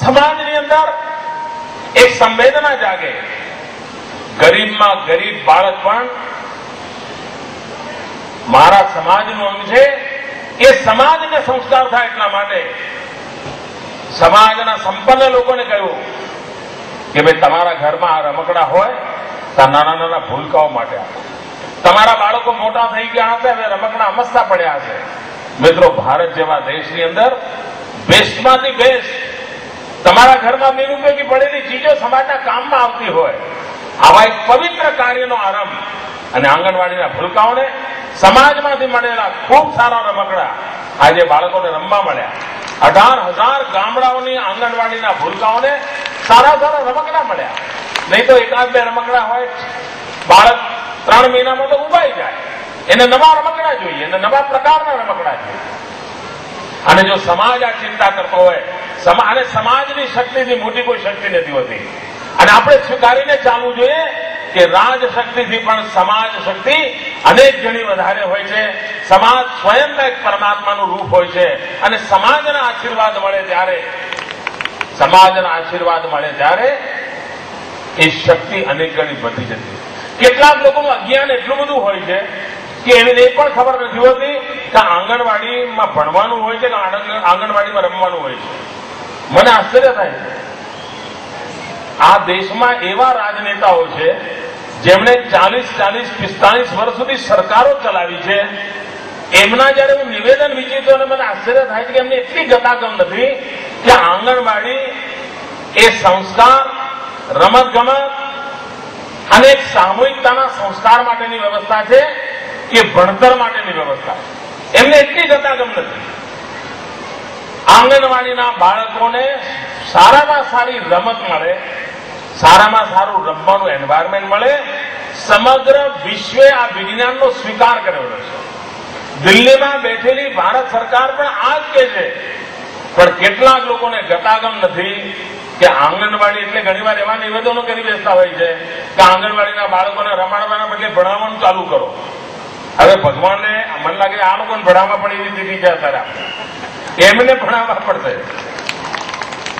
સમાજની અંદર એક સંવેદના જાગે, ગરીબમાં ગરીબ બાળક પણ મારા સમાજનું અંગ છે, એ સમાજને સંસ્કાર થાય એટલા માટે સમાજના સંપન્ન લોકોને કહ્યું કે ભાઈ તમારા ઘરમાં આ રમકડા હોય તો નાના નાના ભૂલકાઓ માટે આપો. તમારા બાળકો મોટા થઈ ગયા હશે, હવે રમકડા અમસ્તા પડ્યા હશે. મિત્રો, ભારત જેવા દેશની અંદર બેસ્ટમાંથી બેસ્ટ તમારા ઘરમાં બિનઉપયોગી પડેલી ચીજો સમાજના કામમાં આવતી હોય, આવા એક પવિત્ર કાર્યનો આરંભ અને આંગણવાડીના ભૂલકાઓને સમાજમાંથી મળેલા ખૂબ સારા રમકડા આજે બાળકોને રમવા મળ્યા. 18,000 ગામડાઓની આંગણવાડીના ભૂલકાઓને સારા સારા રમકડા મળ્યા. નહીં તો એકાદ બે રમકડા હોય, બાળક 3 મહિનામાં તો ઉભાઈ જાય. એને નવા રમકડા જોઈએ, એને નવા પ્રકારના રમકડા જોઈએ. અને જો સમાજ આ ચિંતા કરતો હોય, અને સમાજની શક્તિથી મોટી કોઈ શક્તિ નથી હોતી, અને આપણે સ્વીકારીને ચાલવું જોઈએ કે રાજશક્તિથી પણ સમાજ શક્તિ અનેક ગણી વધારે હોય છે. સમાજ સ્વયંના એક પરમાત્માનું રૂપ હોય છે, અને સમાજના આશીર્વાદ મળે ત્યારે એ શક્તિ અનેક ગણી વધી જતી. કેટલાક લોકોનું અજ્ઞાન એટલું બધું હોય છે કે એને એ પણ ખબર નથી હોતી કે આંગણવાડીમાં ભણવાનું હોય છે કે આંગણવાડીમાં રમવાનું હોય છે. મને આશ્ચર્ય થાય છે, આ દેશમાં એવા રાજનેતાઓ છે જેમણે 40-45 વર્ષ સુધી સરકારો ચલાવી છે. એમના જયારે હું નિવેદન વિચી તો મને આશ્ચર્ય થાય છે કે એમને એટલી ગતાગમ નથી કે આંગણવાડી એ સંસ્કાર, રમતગમત અને એક સામૂહિકતાના સંસ્કાર માટેની વ્યવસ્થા છે કે ભણતર માટેની વ્યવસ્થા છે. એમને એટલી ગતાગમ નથી. આંગણવાડીના બાળકોને સારામાં સારી રમત મળે, સારામાં સારું રમવાનું એન્વાયરમેન્ટ મળે. સમગ્ર વિશ્વે આ વિજ્ઞાનનો સ્વીકાર કર્યો છે. દિલ્હીમાં બેઠેલી ભારત સરકાર પણ આ જ કહે છે, પણ કેટલાક લોકોને ગતાગમ નથી કે આંગણવાડી એટલે ઘણીવાર એવા નિવેદનો કરી બેસતા હોય છે કે આંગણવાડીના બાળકોને રમાડવાના બદલે ભણાવવાનું ચાલુ કરો. હવે ભગવાનને મને લાગે આ લોકોને ભણાવવા પણ એવી સ્થિતિ છે અત્યારે. એમને ભણાવવા પડશે,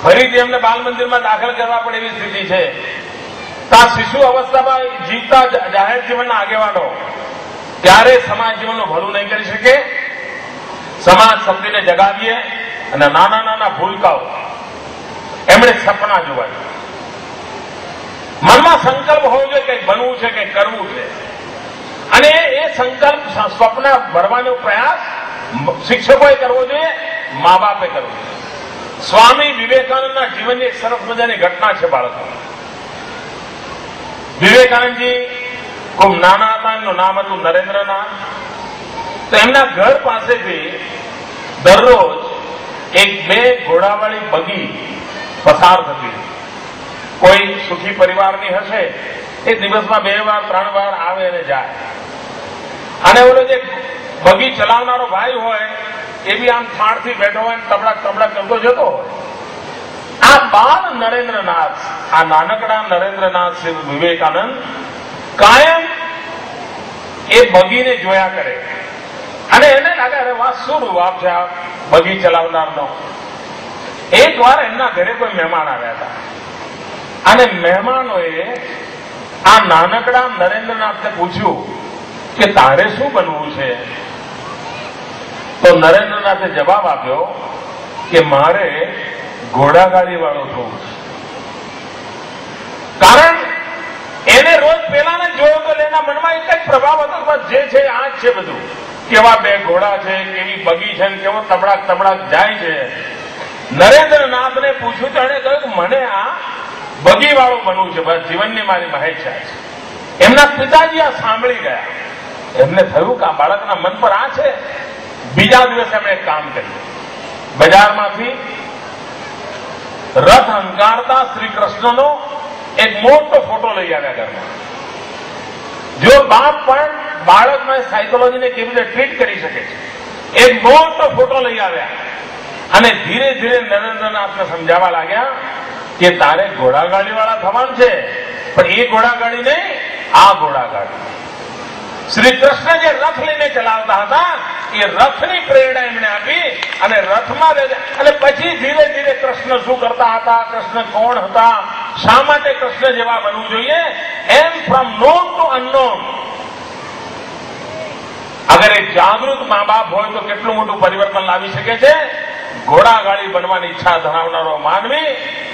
ફરીથી એમને બાલ મંદિરમાં દાખલ કરવા પડે એવી સ્થિતિ છે. આ શિશુ અવસ્થામાં જીવતા જાહેર જીવનના આગેવાનો ત્યારે સમાજ જીવનનું ભલું નહીં કરી શકે. સમાજ શક્તિને જગાવીએ અને નાના નાના ભૂલકાઓ એમણે સપના જોવા જોઈએ. મનમાં સંકલ્પ હોવો જોઈએ, કંઈક બનવું છે, કંઈક કરવું છે, અને એ સંકલ્પ સ્વપ્ન ભરવાનો પ્રયાસ શિક્ષકોએ કરવો જોઈએ, મા બાપે કરવો જોઈએ. સ્વામી વિવેકાનંદના જીવનની એક સરસ મજાની ઘટના છે બાળકો. વિવેકાનંદજી ખૂબ નાના હતા, એમનું નામ હતું નરેન્દ્રનાથ. તો એમના ઘર પાસેથી દરરોજ 1-2 ઘોડાવાળી બગી પસાર થતી. કોઈ સુખી પરિવારની હશે, એ દિવસમાં 2 વાર 3 વાર આવે અને જાય. અને ઓલો જે બગી ચલાવનારો ભાઈ હોય એ બી આમ થાળથી બેઠો હોય, તબડાક તબડાક કરતો જતો હોય. આ બાળ નરેન્દ્રનાથ, આ નાનકડા નરેન્દ્રનાથ વિવેકાનંદ કાયમ એ બગીને જોયા કરે અને એને લાગે, અરે વાહ, શું રૂવાબ છે આ બગી ચલાવનારનો. એક વાર એમના ઘરે કોઈ મહેમાન આવ્યા હતા અને મહેમાનોએ આ નાનકડા નરેન્દ્રનાથને પૂછ્યું કે તારે શું બનવું છે? તો નરેન્દ્રનાથે જવાબ આપ્યો કે મારે ઘોડાગાડી વાળો થવું છે. કારણ એને રોજ પેલાને જોયો તો એના મનમાં એક જ પ્રભાવ હતો, બસ જે છે આ જ છે બધું. કેવા 2 ઘોડા છે, કેવી બગી છે, કેવો તબડાક તબડાક જાય છે. નરેન્દ્રનાથને પૂછ્યું તો એને કહ્યું કે મને આ બગી વાળું બનવું છે, બસ જીવનની મારી મહેચ્છા છે. એમના પિતાજી આ સાંભળી ગયા. એમને થયું કે આ બાળકના મન પર આ છે. બીજા દિવસે એમણે એક કામ કર્યું. બજારમાંથી રથ હંકારતા શ્રી કૃષ્ણનો એક મોટો ફોટો લઈ આવ્યા ઘરમાં. જો બાપ પણ બાળકમાં સાયકોલોજીને કેવી રીતે ટ્રીટ કરી શકે છે, એક મોટો ફોટો લઈ આવ્યા અને ધીરે ધીરે નરેન્દ્રનાથને સમજાવવા લાગ્યા કે તારે ઘોડાગાડી વાળા થવાનું છે, પણ એ ઘોડાગાડી નહીં, આ ઘોડાગાડી. શ્રી કૃષ્ણ જે રથ લઈને ચલાવતા હતા એ રથની પ્રેરણા એમણે આપી અને રથમાં અને પછી ધીરે ધીરે કૃષ્ણ શું કરતા હતા, કૃષ્ણ કોણ હતા, શા માટે કૃષ્ણ જેવા બનવું જોઈએ, am from non two unknown. અગર એક જાગૃત મા બાપ હોય તો કેટલું મોટું પરિવર્તન લાવી શકે છે. ઘોડાગાડી બનવાની ઈચ્છા ધરાવનારો માનવી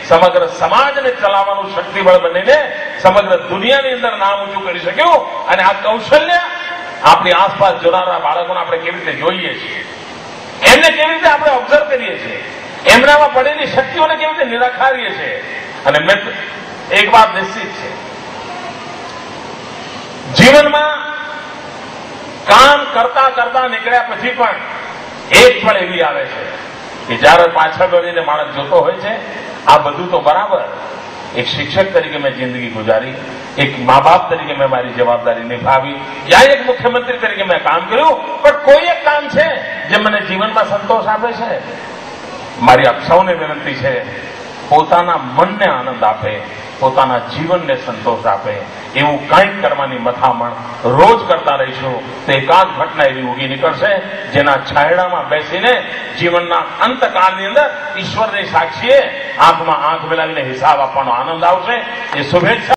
સમગ્ર સમાજને ચલાવવાનું શક્તિબળ બનીને સમગ્ર દુનિયાની અંદર નામ ઊંચું કરી શક્યું. અને આ કૌશલ્ય આપણી આસપાસ જોનારા બાળકોને આપણે કેવી રીતે જોઈએ છીએ, એમને કેવી રીતે આપણે ઓબ્ઝર્વ કરીએ છીએ, એમનામાં પડેલી શક્તિઓને કેવી રીતે નિરાકારીએ છીએ. અને મિત્ર, એક વાત નિશ્ચિત છે, જીવનમાં કામ કરતા કરતા નીકળ્યા પછી પણ એક પળ એવી આવે છે કે જ્યારે પાછળ વળીને માણસ જોતો હોય છે, આ બધું તો બરાબર, એક શિક્ષક તરીકે મેં જિંદગી ગુજારી, એક મા બાપ તરીકે મેં મારી જવાબદારી નિભાવી, યા એક મુખ્યમંત્રી તરીકે મેં કામ કર્યું, પણ કોઈ એક કામ છે જે મને જીવનમાં સંતોષ આપે છે. મારી આપ સૌને વિનંતી છે, પોતાના મનને આનંદ આપે, પોતાના જીવનને સંતોષ આપે એવું કંઈક કરવાની મથામણ રોજ કરતા રહીશું તો એકાદ ઘટના એવી ઉગી નીકળશે જેના છાંયડામાં બેસીને જીવનના અંતકાળની અંદર ઈશ્વરની સાક્ષીએ આંખમાં આંખ મિલાવીને હિસાબ આપવાનો આનંદ આવશે. એ શુભેચ્છા.